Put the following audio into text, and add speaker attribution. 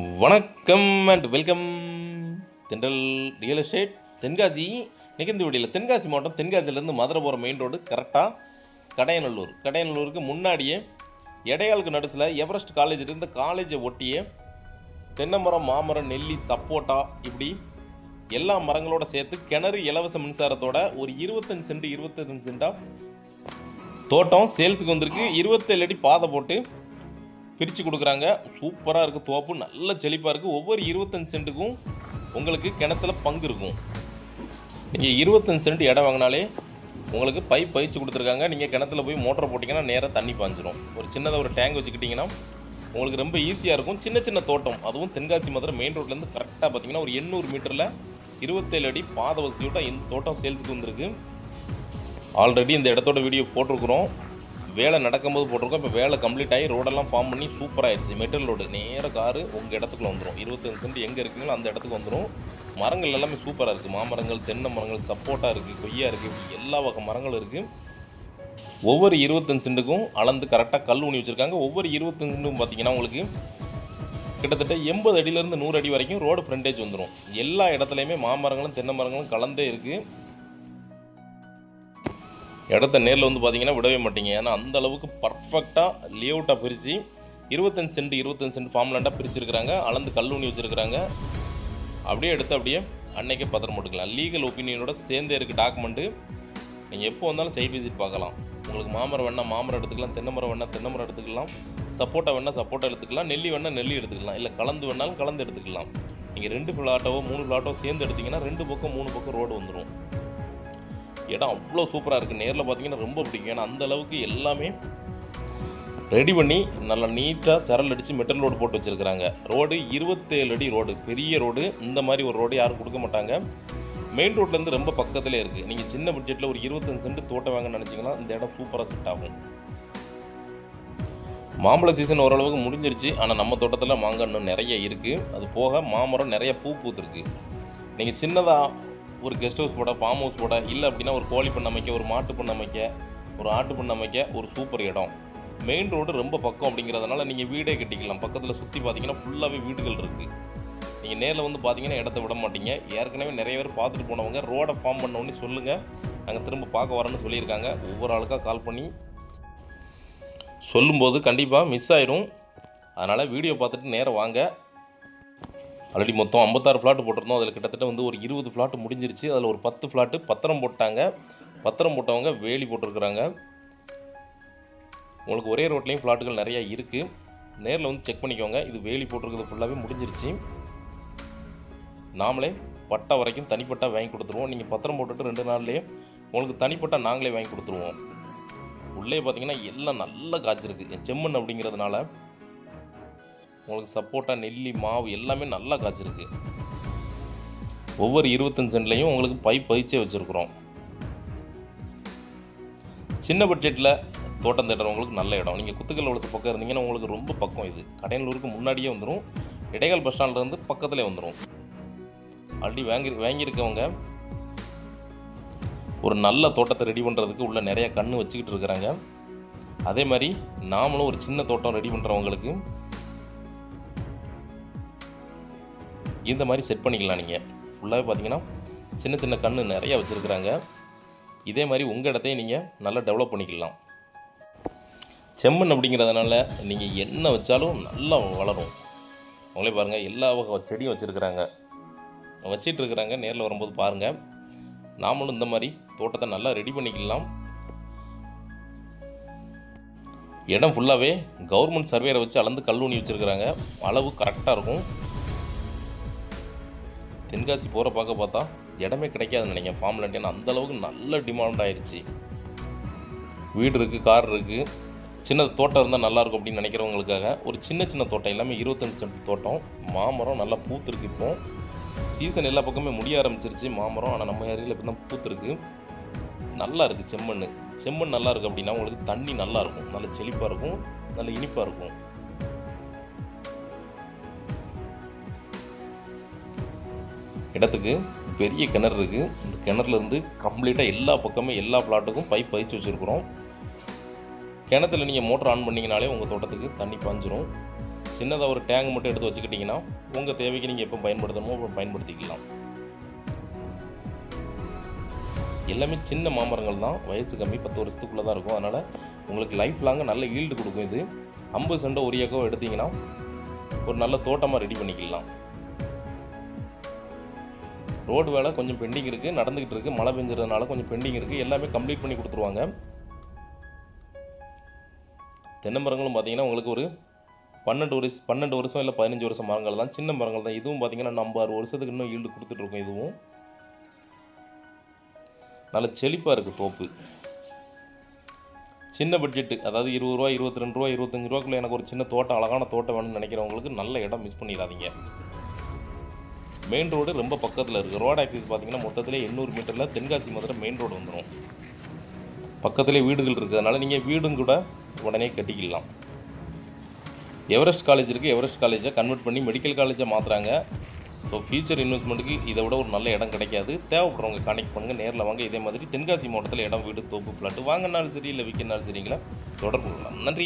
Speaker 1: வணக்கம் and welcome. தென்றல் real estate Tenkasi. நிகழ்ந்து வீடியில் தென்காசி மாவட்டம், தென்காசியிலேருந்து மதுரை போகிற மெயின் ரோடு கரெக்டாக கடையநல்லூருக்கு முன்னாடியே இடையாளுக்கு நடுசில் எவரெஸ்ட் காலேஜ் இருந்த காலேஜை ஒட்டியே தென்னைமரம், மாமரம், நெல்லி, சப்போட்டா இப்படி எல்லா மரங்களோட சேர்த்து கிணறு இலவச மின்சாரத்தோட ஒரு 25 சென்டாக தோட்டம் சேல்ஸுக்கு வந்திருக்கு. 27 அடி பாதை போட்டு பிரித்து கொடுக்குறாங்க. சூப்பராக இருக்குது, தோப்பு நல்ல செழிப்பாக இருக்குது. ஒவ்வொரு 25 சென்ட்டுக்கும் உங்களுக்கு கிணத்துல பங்கு இருக்கும். நீங்கள் 25 சென்ட் இடம் வாங்கினாலே உங்களுக்கு பைப் பயிற்சி கொடுத்துருக்காங்க. நீங்கள் கிணத்துல போய் மோட்டரை போட்டிங்கன்னா நேராக தண்ணி பாஞ்சிரும். ஒரு சின்னதாக ஒரு டேங்க் வச்சுக்கிட்டிங்கன்னா உங்களுக்கு ரொம்ப ஈஸியாக இருக்கும். சின்ன சின்ன தோட்டம், அதுவும் தென்காசி மதுரை மெயின் ரோட்லேருந்து கரெக்டாக பார்த்தீங்கன்னா ஒரு 800 மீட்டரில் 27 அடி பாதை வசதியோட இந்த தோட்டம் சேல்ஸுக்கு வந்திருக்கு. ஆல்ரெடி இந்த இடத்தோட வீடியோ போட்டிருக்கிறோம். வேலை நடக்கும்போது போட்டிருக்கோம். இப்போ வேலை கம்ப்ளீட் ஆகி ரோடெல்லாம் ஃபார்ம் பண்ணி சூப்பராகிடுச்சு. மெட்டல் ரோடு நேராக காரு உங்கள் இடத்துக்குள்ள வந்துடும். 25 சென்ட் எங்கே இருக்குங்களோ அந்த இடத்துக்கு வந்துடும். மரங்கள் எல்லாமே சூப்பராக இருக்குது. மாமரங்கள், தென்னை மரங்கள், சப்போட்டா இருக்குது, கொய்யா இருக்குது, இப்படி எல்லா வகை மரங்களும் இருக்குது. ஒவ்வொரு 25 சென்ட்டுக்கும் அளந்து கரெக்டாக கல் ஊனி வச்சுருக்காங்க. ஒவ்வொரு 25 சென்ட்டுக்கும் பார்த்தீங்கன்னா உங்களுக்கு கிட்டத்தட்ட 80 அடியிலேருந்து 100 அடி வரைக்கும் ரோடு ஃப்ரண்டேஜ் வந்துடும். எல்லா இடத்துலையுமே மாமரங்களும் தென்னை மரங்களும் கலந்தே இருக்குது. இடத்த நேரில் வந்து பார்த்தீங்கன்னா விடவே மாட்டீங்க. ஏன்னா அந்த அளவுக்கு பர்ஃபெக்டாக லேஅவுட்டாக பிரித்து 25 சென்ட் ஃபார்ம் லேண்டாக பிரிச்சுருக்கிறாங்க. அளந்து கல்லூனி வச்சுருக்கிறாங்க. அப்படியே எடுத்து அப்படியே அன்னைக்கே பத்திரம் போட்டுக்கலாம். லீகல் ஒப்பீனியனோட சேர்ந்தே இருக்குது டாக்குமெண்ட்டு. நீங்கள் எப்போ வந்தாலும் சைட் விசிட் பார்க்கலாம். உங்களுக்கு மாமரம் வேணால் மாமரம் எடுத்துக்கலாம், தென்னை மரம் வேணால் தென்னை மரம் எடுத்துக்கலாம், சப்போட்டா வேணால் சப்போட்டா எடுத்துக்கலாம், நெல்லி வேணால் நெல்லி எடுத்துக்கலாம், இல்லை கலந்து வேணாலும் கலந்து எடுத்துக்கலாம். நீங்கள் 2 பிளாட்டோ 3 பிளாட்டோ சேர்ந்து எடுத்திங்கன்னா 2 பக்கம் 3 பக்கம் ரோடு வந்துடும். இடம் அவ்வளோ சூப்பராக இருக்குது. நேரில் பார்த்தீங்கன்னா ரொம்ப பிடிக்கும். ஏன்னா அந்தளவுக்கு எல்லாமே ரெடி பண்ணி நல்லா நீட்டாக தரல் அடித்து மெட்டல் ரோடு போட்டு வச்சுருக்கிறாங்க. ரோடு 27 அடி ரோடு, பெரிய ரோடு. இந்த மாதிரி ஒரு ரோடு யாரும் கொடுக்க மாட்டாங்க. மெயின் ரோட்லேருந்து ரொம்ப பக்கத்திலே இருக்குது. நீங்கள் சின்ன பட்ஜெட்டில் ஒரு 25 சென்ட் தோட்டம் வாங்கன்னு நினச்சிங்கன்னா இந்த இடம் சூப்பராக செட் ஆகும். மாம்பழ சீசன் ஓரளவுக்கு முடிஞ்சிருச்சு. ஆனால் நம்ம தோட்டத்தில் மாங்காய் இன்னும் நிறைய இருக்குது. அது போக மாமரம் நிறைய பூத்துருக்கு. நீங்கள் சின்னதாக ஒரு கெஸ்ட் ஹவுஸ் போட, ஃபார்ம் ஹவுஸ் போட, இல்லை அப்படின்னா ஒரு கோழி பண்ண அமைக்க, ஒரு மாட்டு பண்ண அமைக்க, ஒரு ஆட்டு பண்ண அமைக்க ஒரு சூப்பர் இடம். மெயின் ரோடு ரொம்ப பக்கம் அப்படிங்கிறதுனால நீங்கள் வீடே கட்டிக்கலாம். பக்கத்தில் சுற்றி பார்த்தீங்கன்னா ஃபுல்லாகவே வீடுகள் இருக்குது. நீங்கள் நேரில் வந்து பார்த்தீங்கன்னா இடத்த விட மாட்டீங்க. ஏற்கனவே நிறைய பேர் பார்த்துட்டு போனவங்க ரோடை ஃபார்ம் பண்ணோன்னே சொல்லுங்கள், நாங்கள் திரும்ப பார்க்க வரேன்னு சொல்லியிருக்காங்க. ஒவ்வொரு ஆளுக்காக கால் பண்ணி சொல்லும்போது கண்டிப்பாக மிஸ் ஆயிரும். அதனால் வீடியோ பார்த்துட்டு நேராக வாங்க. ஆல்ரெடி மொத்தம் 56 ஃப்ளாட்டு போட்டிருந்தோம். அதில் கிட்டத்தட்ட வந்து ஒரு 20 ஃப்ளாட்டு முடிஞ்சிருச்சு. அதில் ஒரு 10 ஃப்ளாட்டு பத்திரம் போட்டாங்க. பத்திரம் போட்டவங்க வேலி போட்டிருக்கிறாங்க. உங்களுக்கு ஒரே ரோட்லேயும் ஃப்ளாட்டுகள் நிறையா இருக்குது. நேரில் வந்து செக் பண்ணிக்கோங்க. இது வேலி போட்டிருக்கிறது ஃபுல்லாகவே முடிஞ்சிருச்சு. நாமளே பட்டா வரைக்கும் தனிப்பட்டா வாங்கி கொடுத்துருவோம். நீங்கள் பத்திரம் போட்டுட்டு 2 நாள்லேயே உங்களுக்கு தனிப்பட்டா நாங்களே வாங்கி கொடுத்துருவோம். உள்ளே பார்த்தீங்கன்னா எல்லாம் நல்லா காய்ச்சிருக்கு. செம்மண் அப்படிங்கிறதுனால உங்களுக்கு சப்போட்டா, நெல்லி, மாவு எல்லாமே நல்லா காய்ச்சிருக்கு. ஒவ்வொரு 25 சென்ட்லேயும் உங்களுக்கு பைப் பயிற்சியே வச்சுருக்குறோம். சின்ன பட்ஜெட்டில் தோட்டம் தேடுறவங்களுக்கு நல்ல இடம். நீங்கள் குத்துக்கல் வளச பக்கம் இருந்தீங்கன்னா உங்களுக்கு ரொம்ப பக்கம். இது கடையநல்லூருக்கு முன்னாடியே வந்துடும். இடைக்கால் பஸ் ஸ்டாண்ட்லேருந்து பக்கத்துலேயே வந்துடும். ஆல்ரெடி வாங்கியிருக்கவங்க ஒரு நல்ல தோட்டத்தை ரெடி பண்ணுறதுக்கு உள்ள நிறைய கன்று வச்சுக்கிட்டு இருக்கிறாங்க. அதே மாதிரி நாமளும் ஒரு சின்ன தோட்டம் ரெடி பண்ணுறவங்களுக்கு இந்த மாதிரி செட் பண்ணிக்கலாம். நீங்கள் ஃபுல்லாகவே பார்த்தீங்கன்னா சின்ன சின்ன கன்று நிறையா வச்சுருக்குறாங்க. இதே மாதிரி உங்கள் இடத்தையும் நீங்கள் நல்லா டெவலப் பண்ணிக்கலாம். செம்மண் அப்படிங்கிறதுனால நீங்கள் என்ன வச்சாலும் நல்லா வளரும். அவங்களே பாருங்கள், எல்லா வகை செடியும் வச்சுருக்குறாங்க, வச்சிட்டு இருக்கிறாங்க. நேரில் வரும்போது பாருங்கள். நாமளும் இந்த மாதிரி தோட்டத்தை நல்லா ரெடி பண்ணிக்கலாம். இடம் ஃபுல்லாகவே கவர்மெண்ட் சர்வேரை வச்சு அளந்து கல்லூனி வச்சுருக்குறாங்க. அளவு கரெக்டாக இருக்கும். தென்காசி போகிற பார்த்தா இடமே கிடைக்காதுன்னு நினைக்கிறேன் ஃபார்ம் லேண்ட். ஏன்னா அந்தளவுக்கு நல்ல டிமாண்ட் ஆயிடுச்சு. வீடு இருக்குது, கார் இருக்குது. சின்ன தோட்டம் இருந்தால் நல்லாயிருக்கும் அப்படின்னு நினைக்கிறவங்களுக்காக ஒரு சின்ன தோட்டம், எல்லாமே 25 சென்ட் தோட்டம். மாமரம் நல்லா பூத்துருக்கு. இப்போ சீசன் எல்லா பக்கமே முடிய ஆரம்பிச்சிருச்சு மாமரம். ஆனால் நம்ம ஏரியாவில் இப்போ தான் பூத்துருக்கு. நல்லா இருக்குது செம்மண் நல்லா இருக்குது அப்படின்னா உங்களுக்கு தண்ணி நல்லாயிருக்கும், நல்ல செழிப்பாக இருக்கும், நல்ல இனிப்பாக இருக்கும். இடத்துக்கு பெரிய கிணறு இருக்குது. இந்த கிணறுலேருந்து கம்ப்ளீட்டாக எல்லா பக்கமே எல்லா பிளாட்டுக்கும் பைப் பயிற்சி வச்சுருக்குறோம். கிணத்துல நீங்கள் மோட்டர் ஆன் பண்ணிங்கனாலே உங்கள் தோட்டத்துக்கு தண்ணி பாஞ்சிரும். சின்னதாக ஒரு டேங்க் மட்டும் எடுத்து வச்சுக்கிட்டிங்கன்னா உங்கள் தேவைக்கு நீங்கள் எப்போ பயன்படுத்தணுமோ அப்போ பயன்படுத்திக்கலாம். எல்லாமே சின்ன மாமரங்கள் தான், வயசு கம்மி, 10 வருஷத்துக்குள்ளே தான் இருக்கும். அதனால் உங்களுக்கு லைஃப் லாங்காக நல்ல ஈல்டு கொடுக்கும். இது 50 சென்டோ 1 ஏக்கோ எடுத்திங்கன்னா ஒரு நல்ல தோட்டமாக ரெடி பண்ணிக்கலாம். ரோடு வேலை கொஞ்சம் பெண்டிங் இருக்குது, நடந்துக்கிட்டு இருக்குது. மழை பெஞ்சதுனால கொஞ்சம் பெண்டிங் இருக்குது. எல்லாமே கம்ப்ளீட் பண்ணி கொடுத்துருவாங்க. தென்னை மரங்களும் பார்த்திங்கன்னா உங்களுக்கு ஒரு 12 வருஷம் இல்லை 15 வருஷம் மரங்கள் தான், சின்ன மரங்கள் தான். இதுவும் பார்த்திங்கன்னா நம்ம 6 வருஷத்துக்கு இன்னும் ஈல்டு கொடுத்துட்ருக்கோம். இதுவும் நல்ல செழிப்பாக இருக்குது தோப்பு. சின்ன பட்ஜெட்டு, அதாவது 20 ரூபா, 22 ரூபா, 25 ரூபாக்குள்ளே எனக்கு ஒரு சின்ன தோட்டம், அழகான தோட்டம் வேணும்னு நினைக்கிறவங்களுக்கு நல்ல இடம், மிஸ் பண்ணிடாதீங்க. மெயின் ரோடு ரொம்ப பக்கத்தில் இருக்குது. ரோடு ஆக்சிஸ் பார்த்திங்கன்னா மொத்தத்திலே 800 மீட்டரில் தென்காசி மதுரை மெயின் ரோடு வந்துடும். பக்கத்திலே வீடுகள் இருக்கிறதுனால நீங்கள் வீடும் கூட உடனே கட்டிக்கலாம். எவரெஸ்ட் காலேஜ் இருக்குது. எவரெஸ்ட் காலேஜை கன்வெர்ட் பண்ணி மெடிக்கல் காலேஜை மாற்றுறாங்க. ஸோ ஃபியூச்சர் இன்வெஸ்ட்மெண்ட்டுக்கு இதை விட ஒரு நல்ல இடம் கிடைக்காது. தேவைப்படுறவங்க கான்டெக்ட் பண்ணுங்கள், நேரில் வாங்க. இதே மாதிரி தென்காசி மாவட்டத்தில் இடம், வீடு, தோப்பு, பிளாட்டு வாங்கினாலும் சரி இல்லை விற்கினாலும் சரிங்களா தொடர்பு கொள்ளலாம். நன்றி.